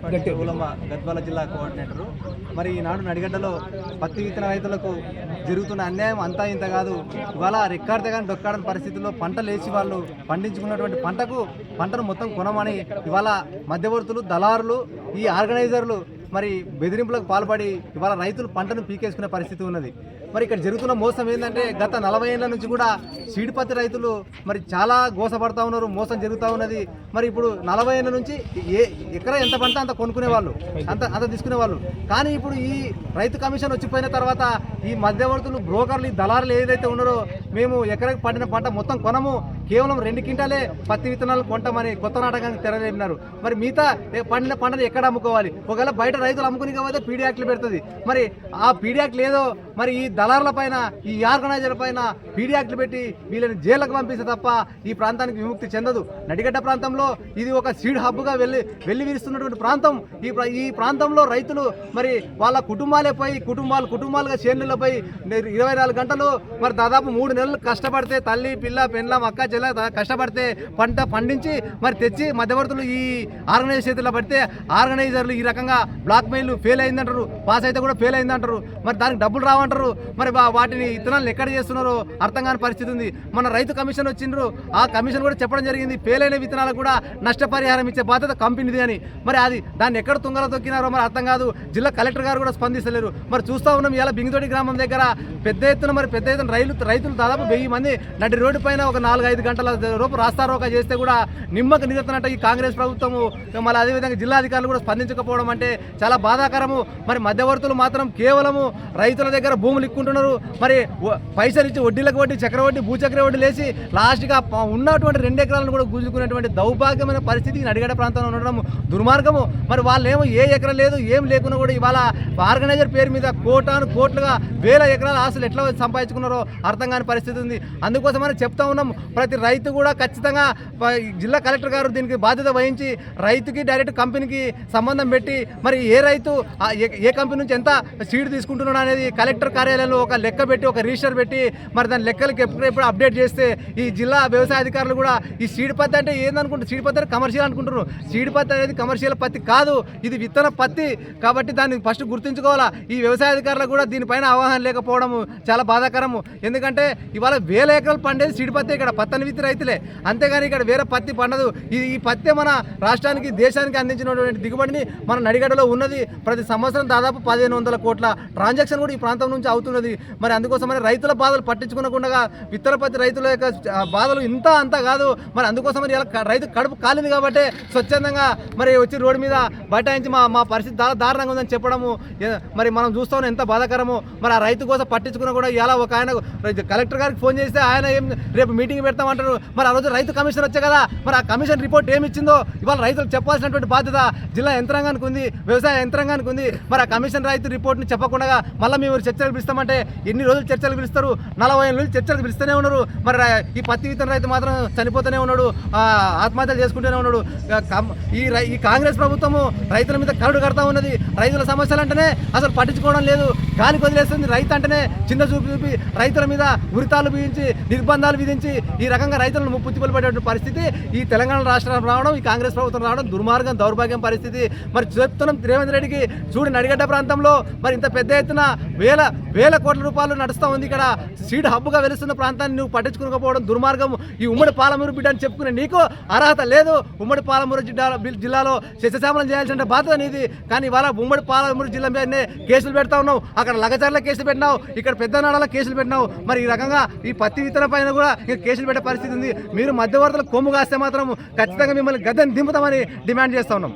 Party ఉలమా గద్వాల జిల్లా coordinator. మరి ఈనాడు నడిగడ్డలో పత్తి విత్తన రైతులకు జరుగుతున్న అన్యాయం అంతా ఇంత కాదు. ఇవాళ రెక్కాడితే కానీ డొక్కాడని పరిస్థితుల్లో పంటలు వేసి వాళ్ళు పండించుకున్నటువంటి పంటను మొత్తం కొనమని ఇవాళ మధ్యవర్తులు, దళారులు, ఈ ఆర్గనైజర్లు మరి బెదిరింపులకు పాల్పడి ఇవాళ రైతులు పంటను పీకేసుకునే పరిస్థితి ఉన్నది. మరి ఇక్కడ జరుగుతున్న మోసం ఏంటంటే గత 40 ఏళ్ల నుంచి కూడా సీడ్ పత్తి రైతులు మరి చాలా గోసపడతా ఉన్నారు, మోసం జరుగుతూ ఉన్నది. మరి ఇప్పుడు 40 ఏళ్ల నుంచి ఎకరా ఎంత పంట అంత కొనుక్కునే వాళ్ళు, అంత తీసుకునే వాళ్ళు. కానీ ఇప్పుడు ఈ రైతు కమిషన్ వచ్చిపోయిన తర్వాత ఈ మధ్యవర్తులు, బ్రోకర్లు, ఈ దళారులు ఏదైతే ఉన్నారో మేము ఎకరాకి పండిన పంట మొత్తం కొనము, కేవలం 2 క్వింటాలే పత్తి విత్తనాలు కొంటామని కొత్త నాటకానికి తెరలేపినారు. మరి మిగతా పండిన పంటను ఎక్కడ అమ్ముకోవాలి? ఒకవేళ బయట రైతులు అమ్ముకుని కాబట్టి పీడీ యాక్ట్లు పెడుతుంది. మరి ఆ పీడీ యాక్ట్లు ఏదో మరి ఈ దళారుల పైన, ఈ ఆర్గనైజర్ల పైన పీడీ యాక్ట్లు పెట్టి వీళ్ళని జైలుకు పంపిస్తే తప్ప ఈ ప్రాంతానికి విముక్తి చెందదు. నడిగడ్డ ప్రాంతంలో ఇది ఒక సీడ్ హబ్గా వెళ్ళి విరుస్తున్నటువంటి ప్రాంతం. ఈ ప్రాంతంలో రైతులు మరి వాళ్ళ కుటుంబాలే పోయి కుటుంబాలుగా చేనులలో పోయి 24 గంటలు మరి దాదాపు 3 నెలలు కష్టపడితే తల్లి, పిల్ల, పెండ్లం, అక్క, చెల్ల కష్టపడితే పంట పండించి మరి తెచ్చి మధ్యవర్తులు ఈ ఆర్గనైజర్ చేతుల్లో పడితే ఆర్గనైజర్లు ఈ రకంగా బ్లాక్ మెయిల్ ఫెయిల్ అయిందంటారు, పాస్ అయితే కూడా ఫెయిల్ అయిందంటారు. మరి దానికి డబ్బులు రావంటారు. మరి వాటిని విత్తనాలు ఎక్కడ చేస్తున్నారో అర్థం కాని పరిస్థితి ఉంది. మన రైతు కమిషన్ వచ్చిండ్రు, ఆ కమిషన్ కూడా చెప్పడం జరిగింది ఫెయిల్ అయిన విత్తనాలకు కూడా నష్టపరిహారం ఇచ్చే బాధ్యత కంపెనీది అని. మరి దాన్ని ఎక్కడ తుంగలో తొక్కినారో మరి అర్థం కాదు. జిల్లా కలెక్టర్ గారు కూడా స్పందిస్తలేరు. మరి చూస్తూ ఉన్నాం ఇలా బింగితోటి గ్రామం దగ్గర పెద్ద ఎత్తున రైతులు దాదాపు 1000 మంది నడి రోడ్డు పైన ఒక 4-5 గంటల లోపు రాస్తారోకా చేస్తే కూడా నిమ్మకు నిలెత్తనట్టు ఈ కాంగ్రెస్ ప్రభుత్వము, మళ్ళీ అదేవిధంగా జిల్లా అధికారులు కూడా స్పందించకపోవడం అంటే చాలా బాధాకరము. మరి మధ్యవర్తులు మాత్రం కేవలము రైతుల దగ్గర భూములు ఇక్కుంటున్నారు. మరి పైసలు ఇచ్చి వడ్డీలకు వడ్డీ, చక్రవడ్డీ, భూచక్ర వడ్డీ లేచి లాస్ట్గా ఉన్నటువంటి 2 ఎకరాలను కూడా గుంజుకునేటువంటి దౌర్భాగ్యమైన పరిస్థితి నడిగడ్డ ప్రాంతంలో ఉండడం దుర్మార్గము. మరి వాళ్ళేమో ఏ ఎకరం లేదు, ఏం లేకున్నా కూడా ఇవాళ ఆర్గనైజర్ పేరు మీద కోట్లుగా 1000 ఎకరాల ఆస్తులు ఎట్లా సంపాదించుకున్నారో అర్థం కాని పరిస్థితి ఉంది. అందుకోసమని చెప్తా ఉన్నాం, ప్రతి రైతు కూడా ఖచ్చితంగా జిల్లా కలెక్టర్ గారు దీనికి బాధ్యత వహించి రైతుకి డైరెక్ట్ కంపెనీకి సంబంధం పెట్టి మరి ఏ రైతు ఏ కంపెనీ నుంచి ఎంత సీడ్ తీసుకుంటున్నాడు అనేది కలెక్టర్ కార్యాలయంలో ఒక లెక్క పెట్టి, ఒక రిజిస్టర్ పెట్టి మరి దాని లెక్కలకి ఎప్పుడెప్పుడు అప్డేట్ చేస్తే ఈ జిల్లా వ్యవసాయ అధికారులు కూడా ఈ సీడ్ పత్తి అంటే ఏందనుకుంటారు, సీడ్ పత్తి కమర్షియల్ అనుకుంటున్నారు. సీడ్ పత్తి అనేది కమర్షియల్ పత్తి కాదు, ఇది విత్తన పత్తి. కాబట్టి దాన్ని ఫస్ట్ గుర్తుంచుకోవాలా. ఈ వ్యవసాయ అధికారులకు కూడా దీనిపైన అవగాహన లేకపోవడం చాలా బాధాకరము. ఎందుకంటే ఇవాళ 1000 ఎకరాలు పండేది సీడ్ పత్తి, ఇక్కడ పత్తని విత్తి రైతులే, అంతేగాని ఇక్కడ వేరే పత్తి పండదు. ఈ పత్తి మన రాష్ట్రానికి, దేశానికి అందించినటువంటి దిగుబడిని మన నడిగడ్డలో ఉన్నది. ప్రతి సంవత్సరం దాదాపు 1500 కోట్ల ట్రాన్సాక్షన్ కూడా ఈ ప్రాంతం నుంచి అవుతున్నది. మరి అందుకోసమని రైతుల బాధలు పట్టించుకోకుండా విత్తన పత్తి రైతుల యొక్క బాధలు అంతా కాదు. మరి అందుకోసమని ఇలా రైతు కడుపు కాలింది కాబట్టి స్వచ్ఛందంగా మరి వచ్చి రోడ్డు మీద బైఠాయించి మా పరిస్థితి చాలా దారుణంగా ఉందని చెప్పడము మరి మనం చూస్తాం ఎంత బాధాకరము. మరి ఆ రైతు కోసం పట్టించుకున్నా కూడా ఇలా ఒక ఆయన కలెక్టర్ గారికి ఫోన్ చేస్తే ఆయన రేపు మీటింగ్ పెడతామంటారు. మరి ఆ రోజు రైతు కమిషన్ వచ్చే కదా, మరి ఆ కమిషన్ రిపోర్ట్ ఏమి ఇచ్చిందో ఇవాళ రైతులకు చెప్పాల్సినటువంటి బాధ్యత జిల్లా యంత్రాంగానికి ఉంది, వ్యవసాయ యంత్రాంగానికి ఉంది. మరి ఆ కమిషన్ రైతు రిపోర్ట్ని చెప్పకుండా మళ్ళీ మేము చర్చలు పిలుస్తామంటే ఎన్ని రోజులు చర్చలు పిలుస్తారు? 40 ఏళ్ళ నుంచి చర్చలు పిలుస్తూనే ఉన్నారు. మరి ఈ పత్తి విత్తన రైతు మాత్రం చనిపోతూనే ఉన్నాడు, ఆత్మహత్యలు చేసుకుంటూనే ఉన్నాడు. ఈ కాంగ్రెస్ ప్రభుత్వము రైతుల మీద కరుడు కడతా ఉన్నది. రైతుల సమస్యలు అంటేనే అసలు పట్టించుకోవడం లేదు, గాలికి వదిలేస్తుంది. రైతు అంటేనే చిన్న చూపి రైతుల మీద ఉరితాలు బిగించి, నిర్బంధాలు విధించి ఈ రకంగా రైతులను ముప్పుతిప్పలు పడేటువంటి పరిస్థితి ఈ తెలంగాణ రాష్ట్రం రావడం, ఈ కాంగ్రెస్ ప్రభుత్వం రావడం దుర్మార్గం, దౌర్భాగ్యం పరిస్థితి. మరి చెప్తున్నాం రేవంత్ రెడ్డికి, చూడు నడిగడ్డ ప్రాంతంలో మరి ఇంత పెద్ద ఎత్తున వేల కోట్ల రూపాయలు నడుస్తూ ఉంది. ఇక్కడ సీడ్ హబ్గా వెలుస్తున్న ప్రాంతాన్ని నువ్వు పట్టించుకోకపోవడం దుర్మార్గం. ఈ ఉమ్మడి పాలమూరు బిడ్డ అని చెప్పుకునే నీకు అర్హత లేదు. ఉమ్మడి పాలమూరు జిల్లాలో శస్యశామలం చేయాల్సిన బాధ్యత నీది. కానీ ఇవాళ ఉమ్మడి పాలమూరు జిల్లా మీదనే కేసులు పెడతా ఉన్నావు. అక్కడ లగచర్ల కేసులు పెట్టినావు, ఇక్కడ పెద్దనాడలో కేసులు పెట్టినావు. మరి ఈ రకంగా ఈ పత్తి విత్తన పైన కూడా కేసులు పెట్టే పరిస్థితి ఉంది. మీరు మధ్యవర్తులకు కొమ్ము కాస్తే మాత్రం ఖచ్చితంగా మిమ్మల్ని గద్దెని దింపుతామని డిమాండ్ చేస్తా ఉన్నాం.